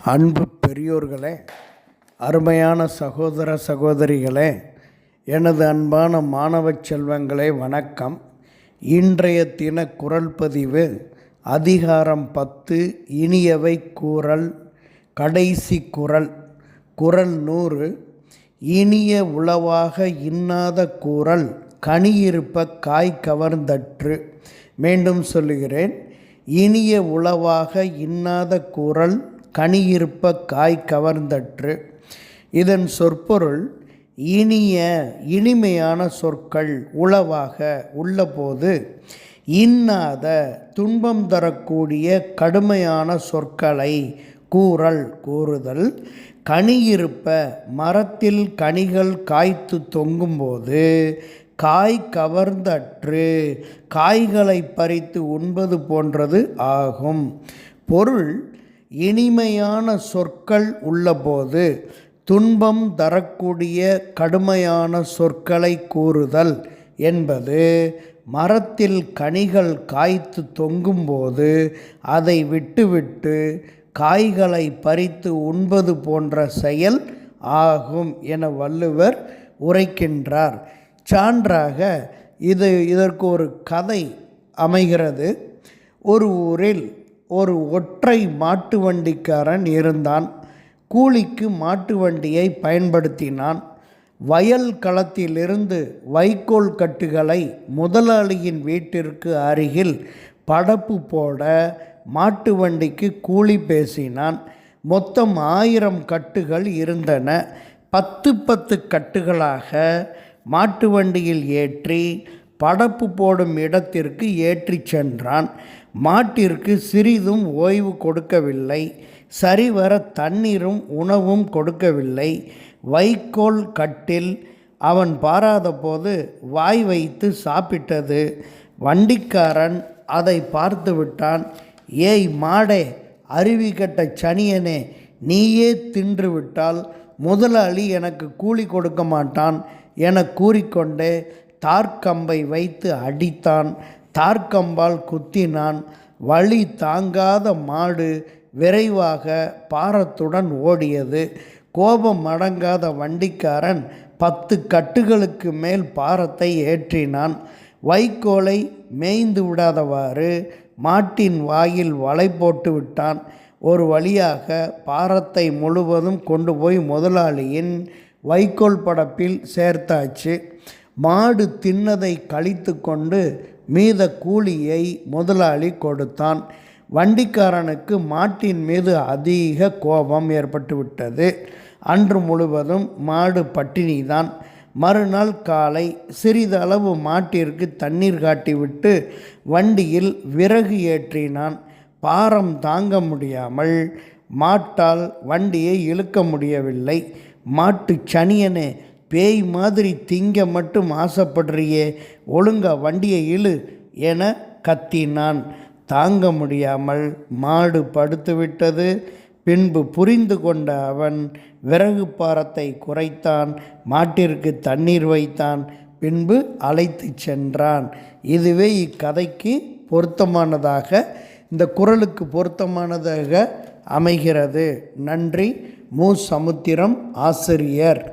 அன்பு பெரியோர்களே, அருமையான சகோதர சகோதரிகளே, எனது அன்பான மாணவ செல்வங்களே வணக்கம். இன்றைய தின குறள் பதிவு அதிகாரம் 10 இனியவை கூறல். கடைசி குறள், குறள் 100. இனிய உளவாக இன்னாத கூறல் கனியிருப்ப காய் கவர்ந்தற்று. மீண்டும் சொல்லுகிறேன். இனிய உளவாக இன்னாத கூறல் கனியிருப்ப காய் கவர்ந்தற்று. இதன் சொற்பொருள், இனிமையான சொற்கள் உளவாக உள்ளபோது இன்னாத துன்பம் தரக்கூடிய கடுமையான சொற்களை கூறுதல். கனியிருப்ப மரத்தில் கனிகள் காய்த்து தொங்கும்போது காய் கவர்ந்தற்று காய்களை பறித்து உண்பது போன்றது ஆகும். பொருள், இனிமையான சொற்கள் உள்ளபோது துன்பம் தரக்கூடிய கடுமையான சொற்களை கூறுதல் என்பது மரத்தில் கனிகள் காய்த்து தொங்கும்போது அதை விட்டுவிட்டு காய்களை பறித்து உண்பது போன்ற செயல் ஆகும் என வள்ளுவர் உரைக்கின்றார். சான்றாக இதற்கு ஒரு கதை அமைகிறது. ஒரு ஊரில் ஒரு ஒற்றை மாட்டு வண்டிக்காரன் இருந்தான். கூலிக்கு மாட்டு வண்டியை பயன்படுத்தினான். வயல் களத்திலிருந்து வைக்கோல் கட்டுகளை முதலாளியின் வீட்டிற்கு அருகில் படப்பு போட மாட்டு வண்டிக்கு கூலி பேசினான். மொத்தம் 1000 கட்டுகள் இருந்தன. 10 கட்டுகளாக மாட்டு வண்டியில் ஏற்றி படப்பு போடும் இடத்திற்கு ஏற்றி சென்றான். மாட்டிற்கு சிறிதும் ஓய்வு கொடுக்கவில்லை. சரிவர தண்ணீரும் உணவும் கொடுக்கவில்லை. வைக்கோல் கட்டில் அவன் பாராதபோது வாய் வைத்து சாப்பிட்டது. வண்டிக்காரன் அதை பார்த்து விட்டான். ஏய் மாடே, அருவி கட்ட சனியனே, நீயே தின்று விட்டால் முதலாளி எனக்கு கூலி கொடுக்க மாட்டான் என கூறிக்கொண்டே தார்க்கம்பை வைத்து அடித்தான். தார்க்கம்பால் குத்தினான். வலி தாங்காத மாடு விரைவாக பாரத்துடன் ஓடியது. கோபம் அடங்காத வண்டிக்காரன் 10 கட்டுகளுக்கு மேல் பாரத்தை ஏற்றினான். வைக்கோலை மேய்ந்து விடாதவாறு மாட்டின் வாயில் வலை போட்டு விட்டான். ஒரு வழியாக பாரத்தை முழுவதும் கொண்டு போய் முதலாளியின் வைக்கோல் படப்பில் சேர்த்தாச்சு. மாடு தின்னதை கழித்து கொண்டு மீத கூலியை முதலாளி கொடுத்தான். வண்டிக்காரனுக்கு மாட்டின் மீது அதிக கோபம் ஏற்பட்டுவிட்டது. அன்று முழுவதும் மாடு பட்டினிதான். மறுநாள் காலை சிறிதளவு மாட்டிற்கு தண்ணீர் காட்டிவிட்டு வண்டியில் விறகு ஏற்றினான். பாரம் தாங்க முடியாமல் மாட்டால் வண்டியை இழுக்க முடியவில்லை. மாட்டு சனியனே, பேய் மாதிரி திங்க மட்டும் ஆசைப்படுறியே, ஒழுங்கா வண்டியை இழு என கத்தினான். தாங்க முடியாமல் மாடு படுத்துவிட்டது. பின்பு புரிந்து கொண்ட அவன் விறகு பாரத்தை குறைத்தான். மாட்டிற்கு தண்ணீர் வைத்தான். பின்பு அழைத்து சென்றான். இதுவே இக்கதைக்கு பொருத்தமானதாக, இந்த குறளுக்கு பொருத்தமானதாக அமைகிறது. நன்றி. மு. சமுத்திரம், ஆசிரியர்.